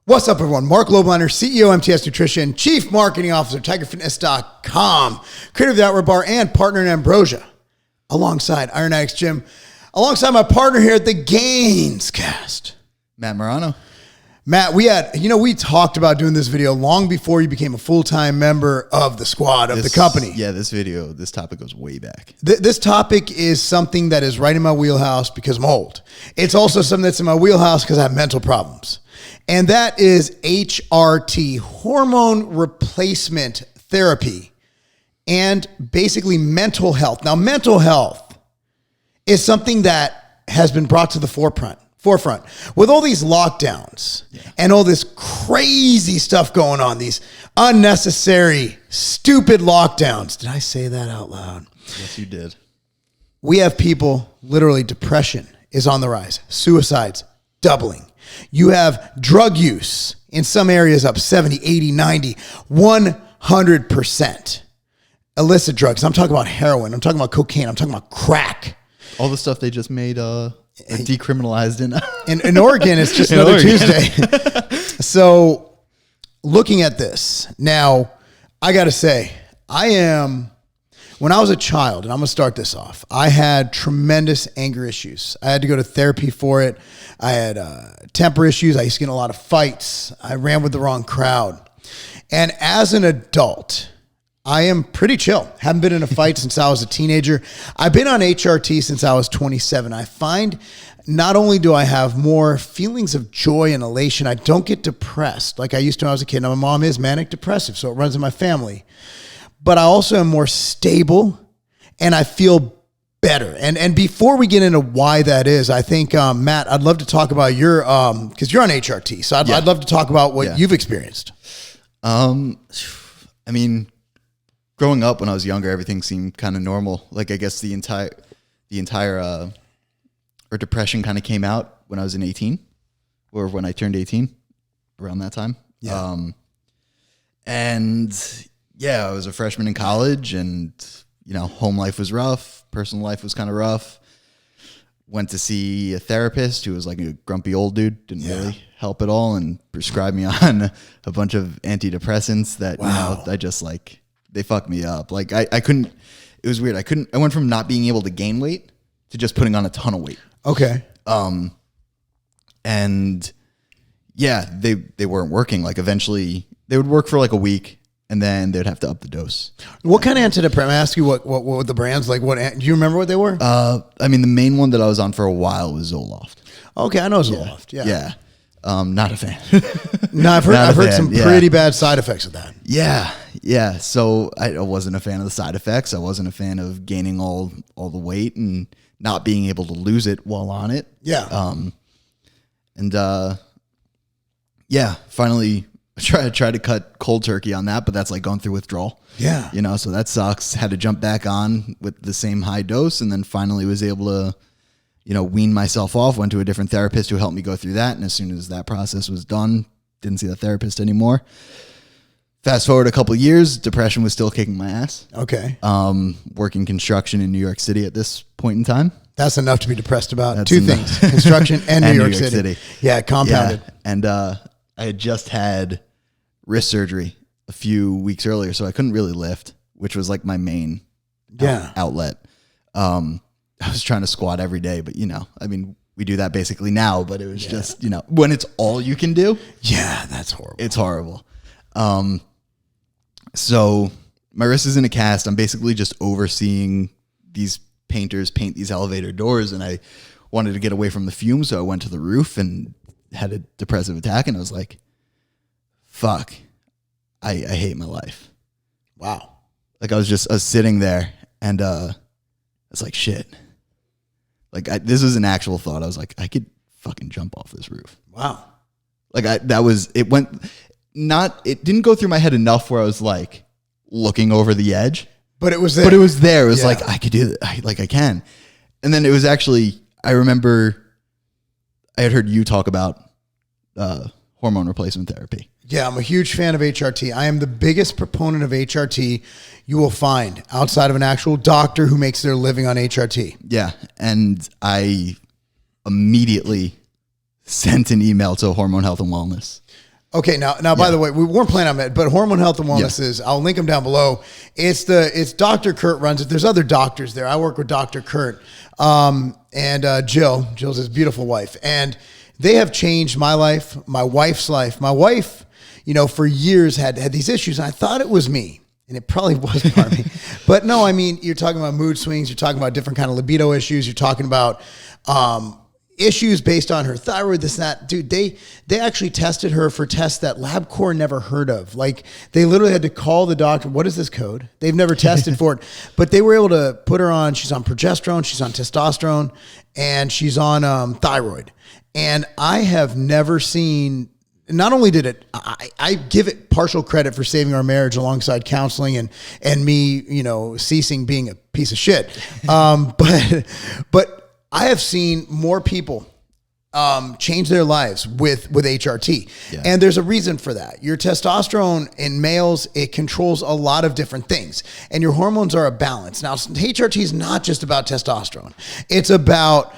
What's up, everyone? Marc Lobliner, CEO, MTS Nutrition, Chief Marketing Officer, TigerFitness.com, creator of the Outward Bar, and partner in Ambrosia, alongside Iron Addicts Gym, alongside my partner here at the GainzCast, Matt Marano. Matt, we talked about doing this video long before you became a full-time member of the squad of the company. Yeah, this topic goes way back. This topic is something that is right in my wheelhouse because I'm old. It's also something that's in my wheelhouse because I have mental problems. And that is HRT, hormone replacement therapy, and basically mental health. Now, mental health is something that has been brought to the forefront with all these lockdowns and all this crazy stuff going on, these unnecessary, stupid lockdowns. Did I say that out loud? Yes, you did. We have people, literally depression is on the rise, suicides doubling. You have drug use in some areas up 70, 80, 90, 100%. Illicit drugs. I'm talking about heroin. I'm talking about cocaine. I'm talking about crack. All the stuff they just made decriminalized in Oregon. It's just another Tuesday. So looking at this now, I got to say, when I was a child, and I'm going to start this off, I had tremendous anger issues. I had to go to therapy for it. I had temper issues. I used to get in a lot of fights. I ran with the wrong crowd. And as an adult, I am pretty chill. Haven't been in a fight since I was a teenager. I've been on HRT since I was 27. I find not only do I have more feelings of joy and elation, I don't get depressed like I used to when I was a kid. Now, my mom is manic depressive, so it runs in my family. But I also am more stable and I feel better. And before we get into why that is, I think, Matt, I'd love to talk about your, because you're on HRT. So I'd love to talk about what you've experienced. I mean, growing up when I was younger, everything seemed kind of normal. Like, I guess the entire depression kind of came out when I was 18 or when I turned 18 around that time. Yeah. I was a freshman in college and, home life was rough. Personal life was kind of rough. Went to see a therapist who was like a grumpy old dude. Didn't really help at all and prescribed me on a bunch of antidepressants that, they fucked me up. Like I couldn't, it was weird. I went from not being able to gain weight to just putting on a ton of weight. Okay. They weren't working. Like eventually they would work for like a week and then they'd have to up the dose. What kind of antidepressant? I ask you what the brands like. Do you remember what they were? The main one that I was on for a while was Zoloft. Okay, I know Zoloft. Yeah. Not a fan. No, I've heard some pretty bad side effects of that. Yeah. So I wasn't a fan of the side effects. I wasn't a fan of gaining all the weight and not being able to lose it while on it. Yeah. Finally I tried to cut cold turkey on that, but that's like going through withdrawal. Yeah. So that sucks. Had to jump back on with the same high dose and then finally was able to, wean myself off, went to a different therapist who helped me go through that. And as soon as that process was done, didn't see the therapist anymore. Fast forward a couple of years, depression was still kicking my ass. Okay. Working construction in New York City at this point in time. That's enough to be depressed about. That's two things, construction and New York City. Yeah, compounded. Yeah. And I had just had wrist surgery a few weeks earlier, so I couldn't really lift, which was like my main outlet. I was trying to squat every day, but we do that basically now, but it was just, when it's all you can do. Yeah, that's horrible. It's horrible. So my wrist is in a cast. I'm basically just overseeing these painters paint these elevator doors, and I wanted to get away from the fumes, so I went to the roof and had a depressive attack, and I was like, fuck, I hate my life. Wow. Like I was sitting there and I was like, shit. Like this was an actual thought. I was like, I could fucking jump off this roof. Wow. Like it didn't go through my head enough where I was like looking over the edge. But it was there. It was like, I could do it. I can. And then it was actually, I remember I had heard you talk about hormone replacement therapy. Yeah, I'm a huge fan of HRT. I am the biggest proponent of HRT you will find outside of an actual doctor who makes their living on HRT. Yeah, and I immediately sent an email to Hormone Health and Wellness. Okay, now by the way, we weren't planning on it, but Hormone Health and Wellness is, I'll link them down below. It's Dr. Kurt runs it. There's other doctors there. I work with Dr. Kurt and Jill's his beautiful wife. And they have changed my life, my wife's life. My wife, for years had these issues, and I thought it was me. And it probably was part of me. But no, I mean, you're talking about mood swings. You're talking about different kind of libido issues. You're talking about issues based on her thyroid, this, that. Dude, they actually tested her for tests that LabCorp never heard of. Like, they literally had to call the doctor. What is this code? They've never tested for it. But they were able to put her on. She's on progesterone. She's on testosterone. And she's on thyroid. And I have never seen... Not only did it, I give it partial credit for saving our marriage alongside counseling and me, ceasing being a piece of shit. But I have seen more people change their lives with HRT. Yeah. And there's a reason for that. Your testosterone in males, it controls a lot of different things. And your hormones are a balance. Now, HRT is not just about testosterone. It's about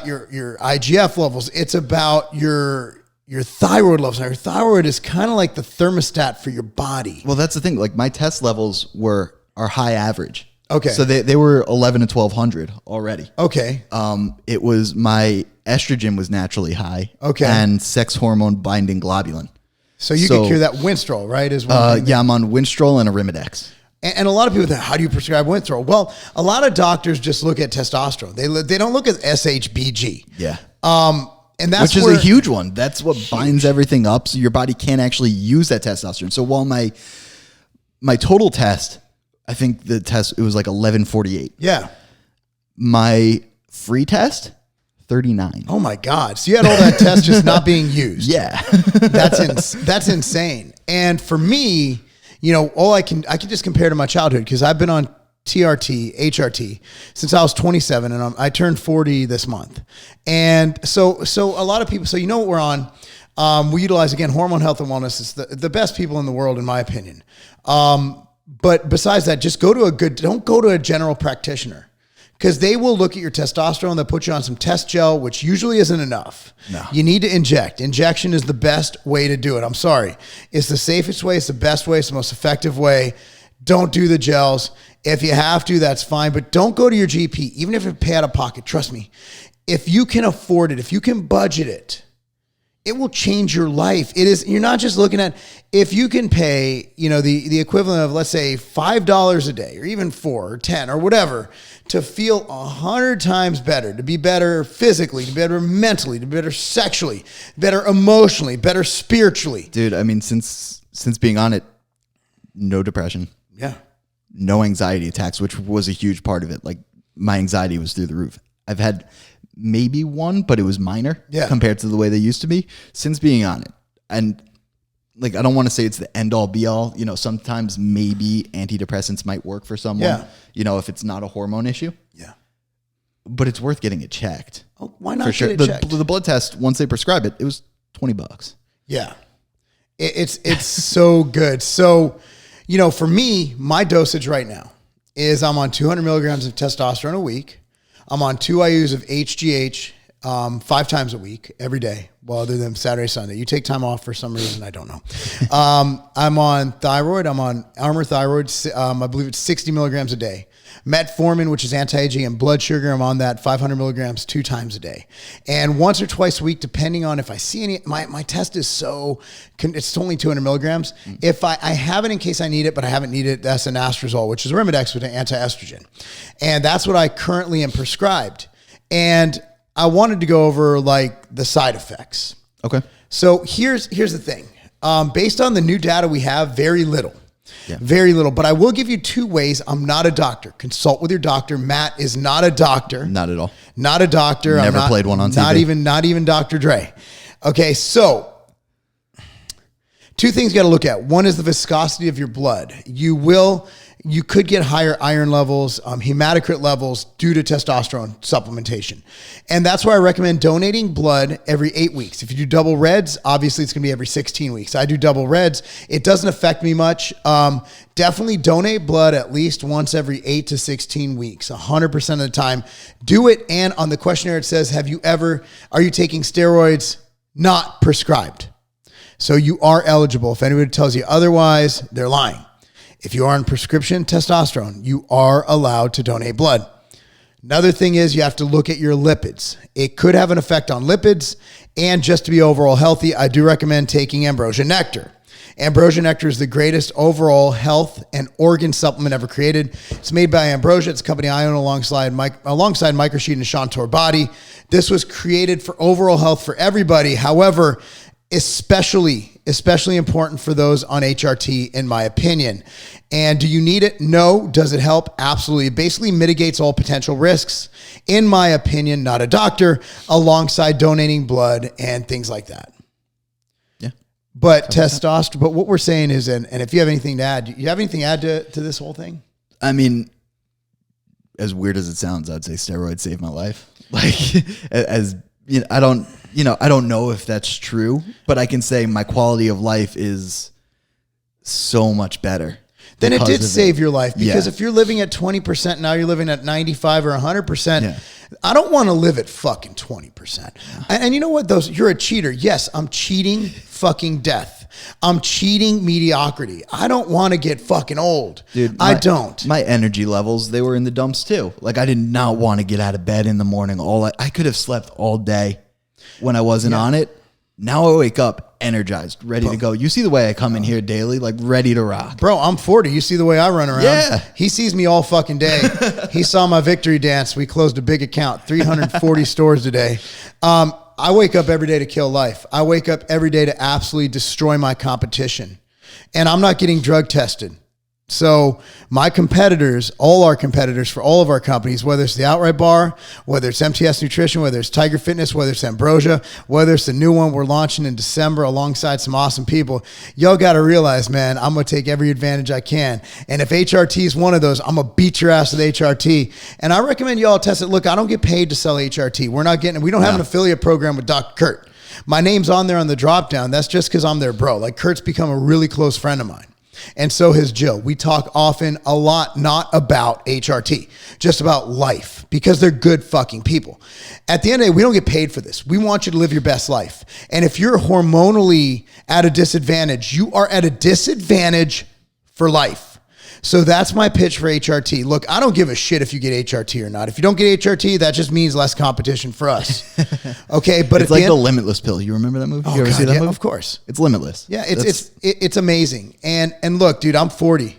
your IGF levels. It's about your thyroid levels. Now, your thyroid is kind of like the thermostat for your body. Well, that's the thing. Like, my test levels are high average. Okay. So they were 11 to 1200 already. Okay. It was my estrogen was naturally high. Okay. And sex hormone binding globulin. So you could cure that Winstrol, right? Is one yeah, I'm on Winstrol and Arimidex. And a lot of people think, how do you prescribe Winstrol? Well, a lot of doctors just look at testosterone. They don't look at SHBG. Yeah. And that's which is a huge one. That's what binds everything up, so your body can't actually use that testosterone. So while my total test, I think the test, it was like 1148. Yeah. My free test, 39. Oh my God. So you had all that test just not being used. Yeah. That's insane. And for me, I can just compare to my childhood, because I've been on TRT, HRT since I was 27, and I turned 40 this month. And so a lot of people, so what we're on, we utilize, again, Hormone Health and Wellness. It's the best people in the world, in my opinion. But besides that, just don't go to a general practitioner, because they will look at your testosterone. They'll put you on some test gel, which usually isn't enough. No. You need to inject. Injection is the best way to do it. I'm sorry. It's the safest way. It's the best way. It's the most effective way. Don't do the gels. If you have to, that's fine, but don't go to your GP, even if you pay out of pocket. Trust me. If you can afford it, if you can budget it, it will change your life. You're not just looking at, if you can pay, the equivalent of, let's say, $5 a day, or even $4 or $10 or whatever, to feel 100 times better, to be better physically, to be better mentally, to be better sexually, better emotionally, better spiritually. Dude, I mean, since being on it, no depression. Yeah. No anxiety attacks, which was a huge part of it. Like, my anxiety was through the roof. I've had maybe one, but it was minor compared to the way they used to be since being on it. And like, I don't want to say it's the end all be all. Sometimes maybe antidepressants might work for someone, if it's not a hormone issue. Yeah. But it's worth getting it checked. Oh, why not for sure. get it checked? The blood test, once they prescribe it, it was $20. Yeah. It's so good. So, for me, my dosage right now is I'm on 200 milligrams of testosterone a week. I'm on 2 IUs of HGH 5 times a week, every day. Well, other than Saturday, Sunday. You take time off for some reason, I don't know. I'm on thyroid. I'm on Armour Thyroid. I believe it's 60 milligrams a day. Metformin, which is anti-aging, and blood sugar, I'm on that 500 milligrams 2 times a day. And once or twice a week, depending on if I see any, my test is it's only 200 milligrams. If I have it in case I need it, but I haven't needed it, that's an anastrozole, which is Arimidex with an anti-estrogen. And that's what I currently am prescribed. And I wanted to go over like the side effects. Okay. So here's the thing. Based on the new data we have, very little. Yeah. Very little. But I will give you 2 ways. I'm not a doctor. Consult with your doctor. Matt is not a doctor. Not at all. Not a doctor. Never played one on TV. Not even Dr. Dre. Okay, so 2 things you got to look at. One is the viscosity of your blood. You could get higher iron levels, hematocrit levels due to testosterone supplementation. And that's why I recommend donating blood every 8 weeks. If you do double reds, obviously it's going to be every 16 weeks. I do double reds. It doesn't affect me much. Definitely donate blood at least once every 8 to 16 weeks, 100% of the time. Do it. And on the questionnaire, it says, are you taking steroids not prescribed? So you are eligible. If anybody tells you otherwise, they're lying. If you are on prescription testosterone, you are allowed to donate blood. Another thing is you have to look at your lipids. It could have an effect on lipids, and just to be overall healthy, I do recommend taking ambrosia nectar. Ambrosia nectar is the greatest overall health and organ supplement ever created. It's made by Ambrosia. It's a company I own alongside Microsheet and Chantor Body. This was created for overall health for everybody. However, especially important for those on HRT, in my opinion. And do you need it? No. Does it help? Absolutely. It basically mitigates all potential risks, in my opinion, not a doctor, alongside donating blood and things like that. Yeah. But testosterone, but what we're saying is, and if you have anything to add, you have anything to add to this whole thing? I mean, as weird as it sounds, I'd say steroids saved my life. Like, as you know, I don't know if that's true, but I can say my quality of life is so much better. Then it did save your life, because if you're living at 20%, now you're living at 95 or 100%. Yeah. I don't want to live at fucking 20%. Yeah. And you know what? You're a cheater. Yes, I'm cheating fucking death. I'm cheating mediocrity. I don't want to get fucking old. Dude, I don't. My energy levels, they were in the dumps too. Like, I did not want to get out of bed in the morning. I could have slept all day when I wasn't on it. Now I wake up energized, ready to go. You see the way I come in here daily, like ready to rock. Bro, I'm 40. You see the way I run around. Yeah. He sees me all fucking day. He saw my victory dance. We closed a big account, 340 stores today. I wake up every day to kill life. I wake up every day to absolutely destroy my competition. And I'm not getting drug tested. So my competitors, all our competitors for all of our companies, whether it's the Outright Bar, whether it's MTS Nutrition, whether it's Tiger Fitness, whether it's Ambrosia, whether it's the new one we're launching in December alongside some awesome people, y'all got to realize, man, I'm going to take every advantage I can. And if HRT is one of those, I'm going to beat your ass with HRT. And I recommend y'all test it. Look, I don't get paid to sell HRT. We don't have an affiliate program with Dr. Kurt. My name's on there on the drop down. That's just because I'm their bro. Like, Kurt's become a really close friend of mine. And so has Jill. We talk often a lot, not about HRT, just about life, because they're good fucking people. At the end of the day, we don't get paid for this. We want you to live your best life. And if you're hormonally at a disadvantage, you are at a disadvantage for life. So that's my pitch for HRT. Look, I don't give a shit if you get HRT or not. If you don't get HRT, that just means less competition for us. Okay, but it's like the Limitless pill. You remember that movie? Oh, you ever God, see that movie? Of course. It's limitless. Yeah, it's amazing. And look, dude, I'm 40,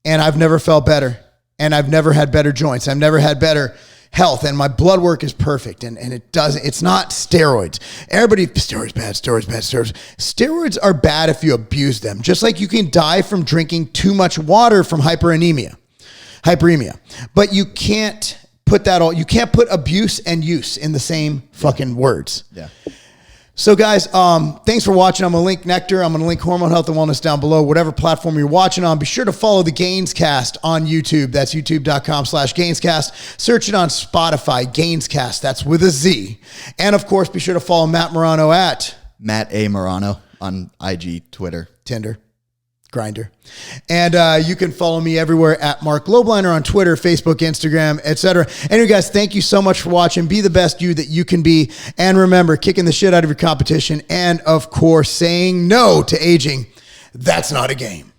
and I've never felt better, and I've never had better joints. I've never had better health, and my blood work is perfect, and it's not steroids. Everybody, steroids bad. Steroids are bad if you abuse them. Just like you can die from drinking too much water from hyperemia. But you can't put abuse and use in the same fucking words. Yeah. So guys, thanks for watching. I'm going to link Nectar. I'm going to link Hormone Health and Wellness down below, whatever platform you're watching on. Be sure to follow the GainzCast on YouTube. That's youtube.com/GainzCast. Search it on Spotify, GainzCast. That's with a Z. And of course, be sure to follow Matt Marano at Matt A. Marano on IG, Twitter, Tinder, Grindr. And you can follow me everywhere at Marc Lobliner on Twitter, Facebook, Instagram, etc. Anyway, guys, thank you so much for watching. Be the best you that you can be. And remember, kicking the shit out of your competition. And of course, saying no to aging. That's not a game.